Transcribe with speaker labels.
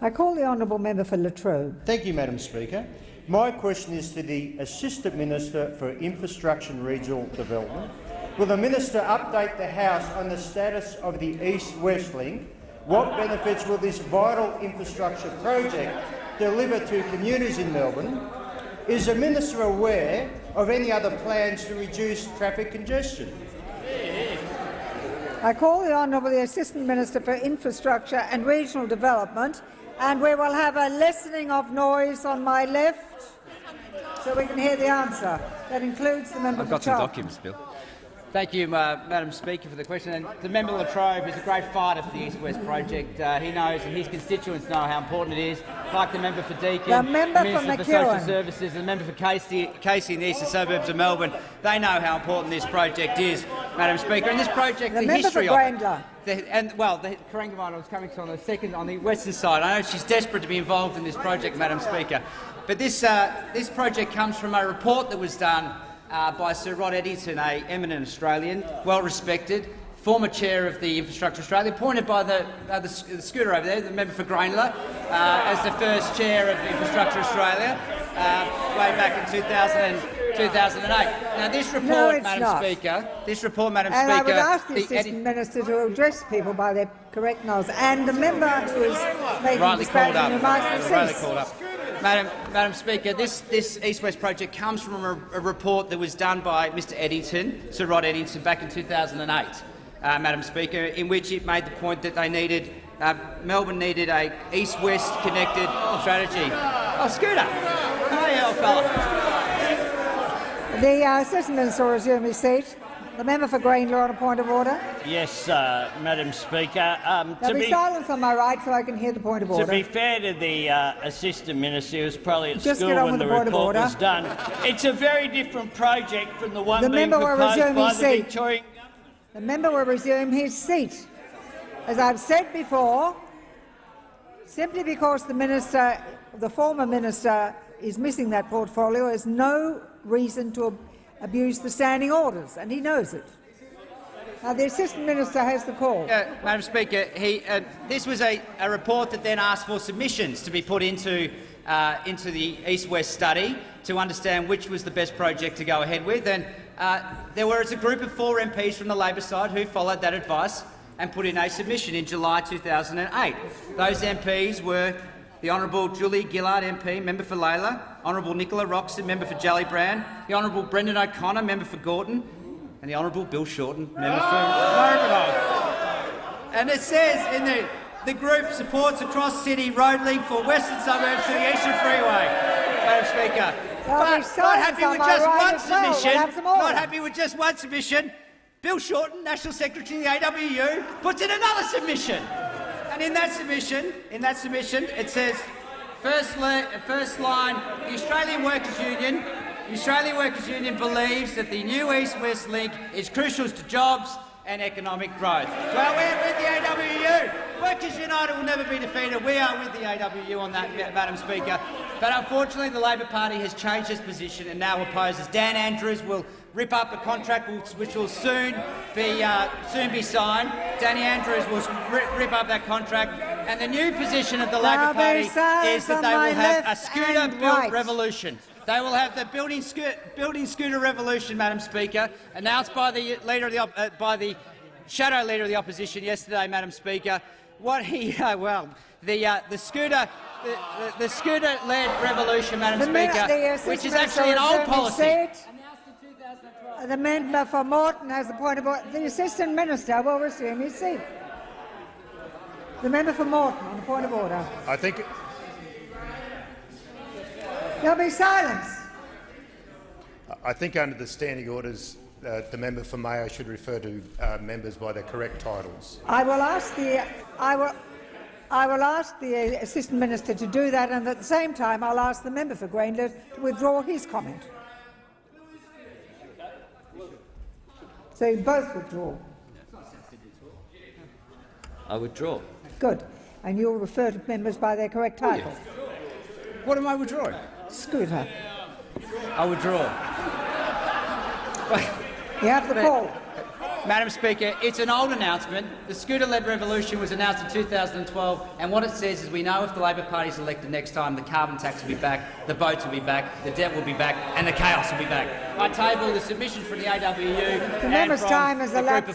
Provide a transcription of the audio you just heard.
Speaker 1: I call the honourable member for Latrobe.
Speaker 2: Thank you, Madam Speaker. My question is to the Assistant Minister for Infrastructure and Regional Development. Will the Minister update the House on the status of the East-West link? What benefits will this vital infrastructure project deliver to communities in Melbourne? Is the Minister aware of any other plans to reduce traffic congestion?
Speaker 1: I call the Honourable the Assistant Minister for Infrastructure and Regional Development, and we will have a lessening of noise on my left so we can hear the answer. That includes the member
Speaker 3: I've
Speaker 1: for
Speaker 3: got some
Speaker 1: Charlton.
Speaker 3: documents, Bill.
Speaker 4: Thank you, Madam Speaker, for the question. And the member Latrobe is a great fighter for the East-West project. He knows and his constituents know how important it is. Like the member for Deakin,
Speaker 1: The member for
Speaker 4: Minister for Social
Speaker 1: McEwen.
Speaker 4: Services, and the member for Casey in the eastern suburbs of Melbourne. They know how important this project is, Madam Speaker. And this project,
Speaker 1: The
Speaker 4: the
Speaker 1: member
Speaker 4: history
Speaker 1: for
Speaker 4: of
Speaker 1: Grangler.
Speaker 4: it. The Karangamine was coming to on the second, on the western side. I know she's desperate to be involved in this project, Madam Speaker. But this project comes from a report that was done by Sir Rod Eddington, an eminent Australian, well-respected, former chair of the Infrastructure Australia, appointed by the scooter over there, the member for Grangler, as the first chair of Infrastructure Australia, way back in 2008. Now, this report, Madam Speaker,
Speaker 1: And I would ask the Assistant Minister to address people by their correct names. And the member who is making disparaging remarks will cease.
Speaker 4: Madam Speaker, this East-West project comes from a report that was done by Mr Eddington, Sir Rod Eddington, back in 2008, Madam Speaker, in which it made the point that they needed, Melbourne needed a East-West connected strategy. Oh, Scooter! Hi, old fella.
Speaker 1: The Assistant Minister will resume his seat. The member for Grangler on a point of order.
Speaker 5: Yes, Madam Speaker.
Speaker 1: There'll be silence on my right so I can hear the point of order.
Speaker 5: To be fair to the Assistant Minister, who was probably at
Speaker 1: Just
Speaker 5: school
Speaker 1: get on
Speaker 5: when
Speaker 1: with
Speaker 5: the
Speaker 1: the point of
Speaker 5: report
Speaker 1: order.
Speaker 5: was done, it's a very different project from the one
Speaker 1: The
Speaker 5: being
Speaker 1: member will
Speaker 5: proposed
Speaker 1: resume
Speaker 5: by
Speaker 1: his
Speaker 5: the
Speaker 1: seat.
Speaker 5: Victorian.
Speaker 1: The member will resume his seat. As I've said before, simply because the former minister is missing that portfolio is no reason to abuse the standing orders, and he knows it. Now, the Assistant Minister has the call.
Speaker 4: Madam Speaker, this was a report that then asked for submissions to be put into the East-West study to understand which was the best project to go ahead with. And there was a group of 4 MPs from the Labor side who followed that advice and put in a submission in July 2008. Those MPs were the Honourable Julie Gillard MP, member for Layla, Honourable Nicola Roxon, member for Jelly-Brown, the Honourable Brendan O'Connor, member for Gorton, and the Honourable Bill Shorten, member for Maribyrnong. And it says in the group supports a cross-city road link for western suburbs to the Eastern Freeway, Madam Speaker. But not happy with just one submission, not happy with just one submission, Bill Shorten, National Secretary of the AWU, puts in another submission. And in that submission, it says, first line, the Australian Workers' Union believes that the new East-West link is crucial to jobs and economic growth. Well, we're with the AWU. Workers United will never be defeated. We are with the AWU on that, Madam Speaker. But unfortunately, the Labor Party has changed its position and now opposes. Dan Andrews will rip up a contract which will soon be signed. Danny Andrews will rip up that contract, and the new position of the Labor Party is that they will have a scooter-built revolution. They will have the building scooter revolution, Madam Speaker, announced by the shadow leader of the opposition yesterday, Madam Speaker. The scooter-led revolution, Madam Speaker, which is actually an old policy.
Speaker 1: The member for Moreton has the point of order. The Assistant Minister will resume his seat. The member for Moreton on the point of order.
Speaker 2: I think
Speaker 1: There'll be silence.
Speaker 2: under the standing orders, the member for Mayo should refer to members by their correct titles.
Speaker 1: I will ask the Assistant Minister to do that, and at the same time I'll ask the member for Grangler to withdraw his comment. So you both withdraw.
Speaker 3: I withdraw.
Speaker 1: Good. And you'll refer to members by their correct title.
Speaker 3: Yes. What am I withdrawing?
Speaker 1: Scooter.
Speaker 3: I withdraw.
Speaker 1: You have the call.
Speaker 4: Madam Speaker, it's an old announcement. The scooter-led revolution was announced in 2012, and what it says is we know if the Labor Party is elected next time, the carbon tax will be back, the boats will be back, the debt will be back, and the chaos will be back. I table the submissions from the AWU
Speaker 1: The member's time has elapsed.